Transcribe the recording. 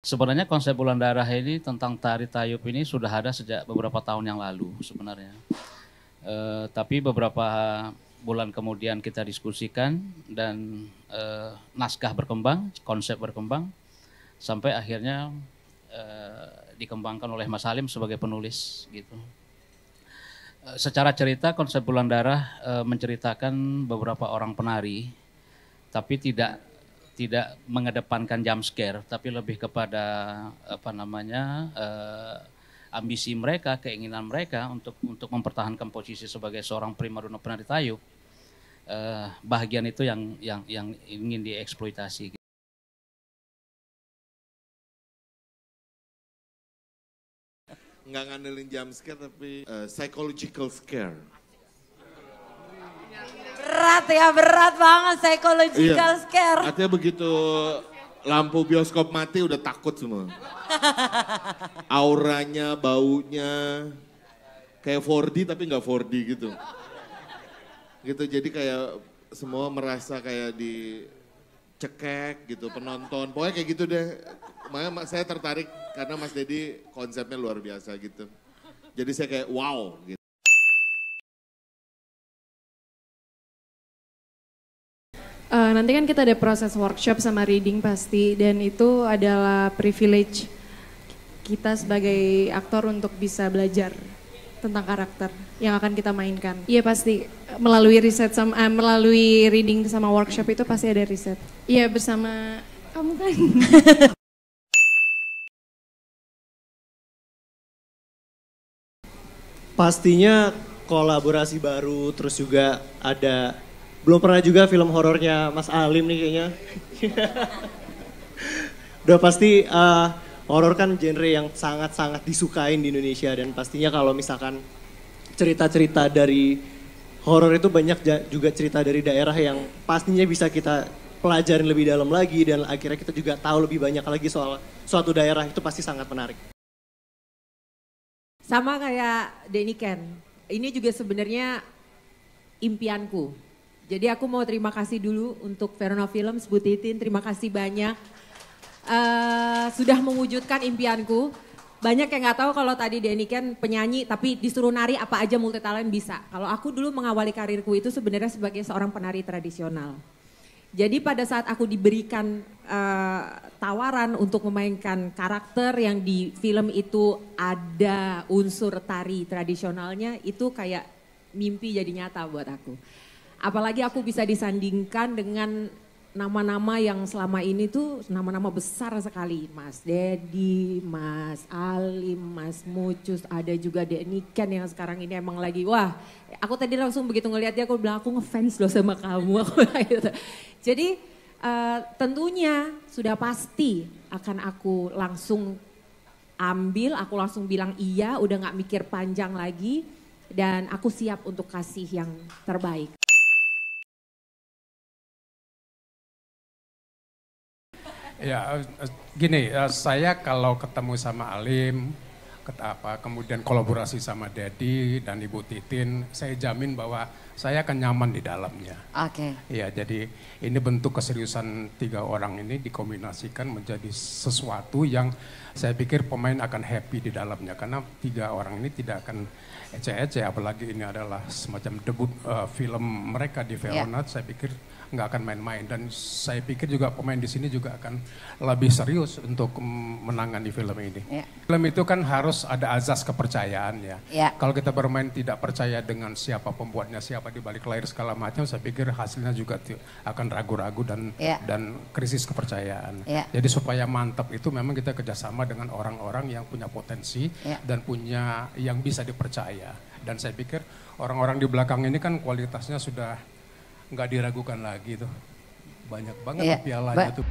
Sebenarnya konsep Bulan Darah ini tentang tari tayub ini sudah ada sejak beberapa tahun yang lalu sebenarnya. Tapi beberapa bulan kemudian kita diskusikan dan naskah berkembang, konsep berkembang, sampai akhirnya dikembangkan oleh Mas Halim sebagai penulis gitu. Secara cerita konsep Bulan Darah menceritakan beberapa orang penari, tapi tidak mengedepankan jump scare, tapi lebih kepada ambisi mereka, keinginan mereka untuk mempertahankan posisi sebagai seorang primadona penari tayub. Bahagian itu yang ingin dieksploitasi. Nggak ngandelin jump scare tapi psychological scare. Berat banget psychological scare. Artinya begitu lampu bioskop mati udah takut semua. Auranya, baunya, kayak 4D tapi nggak 4D gitu. Gitu jadi kayak semua merasa kayak dicekek gitu penonton. Pokoknya kayak gitu deh. Makanya saya tertarik karena Mas Dedi konsepnya luar biasa gitu. Jadi saya kayak wow gitu. Nanti kan kita ada proses workshop sama reading pasti, dan itu adalah privilege kita sebagai aktor untuk bisa belajar tentang karakter yang akan kita mainkan. Iya pasti, melalui melalui reading sama workshop itu pasti ada riset. Iya bersama kamu kan. Pastinya kolaborasi baru, terus juga ada belum pernah juga film horornya Mas Alim nih kayaknya. Udah pasti horor kan genre yang sangat-sangat disukain di Indonesia, dan pastinya kalau misalkan cerita-cerita dari horor itu banyak juga cerita dari daerah yang pastinya bisa kita pelajarin lebih dalam lagi, dan akhirnya kita juga tahu lebih banyak lagi soal suatu daerah. Itu pasti sangat menarik. Sama kayak Denny Ken, ini juga sebenarnya impianku. Jadi aku mau terima kasih dulu untuk Verona Films, Bu Titin, terima kasih banyak. Sudah mewujudkan impianku. Banyak yang gak tahu kalau tadi Denny Ken penyanyi tapi disuruh nari apa aja multitalent bisa. Kalau aku dulu mengawali karirku itu sebenarnya sebagai seorang penari tradisional. Jadi pada saat aku diberikan tawaran untuk memainkan karakter yang di film itu ada unsur tari tradisionalnya, itu kayak mimpi jadi nyata buat aku. Apalagi aku bisa disandingkan dengan nama-nama yang selama ini tuh nama-nama besar sekali. Mas Dedi, Mas Alim, Mas Mucus, ada juga Denny Ken yang sekarang ini emang lagi, wah aku tadi langsung begitu ngeliat dia aku bilang aku ngefans loh sama kamu. Jadi tentunya sudah pasti akan aku langsung ambil, aku langsung bilang iya, udah gak mikir panjang lagi. Dan aku siap untuk kasih yang terbaik. Ya gini, saya kalau ketemu sama Alim, kemudian kolaborasi sama Dedi dan Ibu Titin, saya jamin bahwa saya akan nyaman di dalamnya. Oke. Ya, jadi ini bentuk keseriusan 3 orang ini dikombinasikan menjadi sesuatu yang saya pikir pemain akan happy di dalamnya. Karena 3 orang ini tidak akan ece-ece, apalagi ini adalah semacam debut film mereka di Verona. Saya pikir nggak akan main-main, dan saya pikir juga pemain di sini juga akan lebih serius untuk menangani film ini. Film itu kan harus ada azas kepercayaan ya. Kalau kita bermain tidak percaya dengan siapa pembuatnya, siapa di balik layar segala macam, saya pikir hasilnya juga akan ragu-ragu dan krisis kepercayaan. Jadi supaya mantap itu memang kita kerjasama dengan orang-orang yang punya potensi dan punya yang bisa dipercaya. Dan saya pikir orang-orang di belakang ini kan kualitasnya sudah nggak diragukan lagi tuh. Banyak banget pialanya tuh.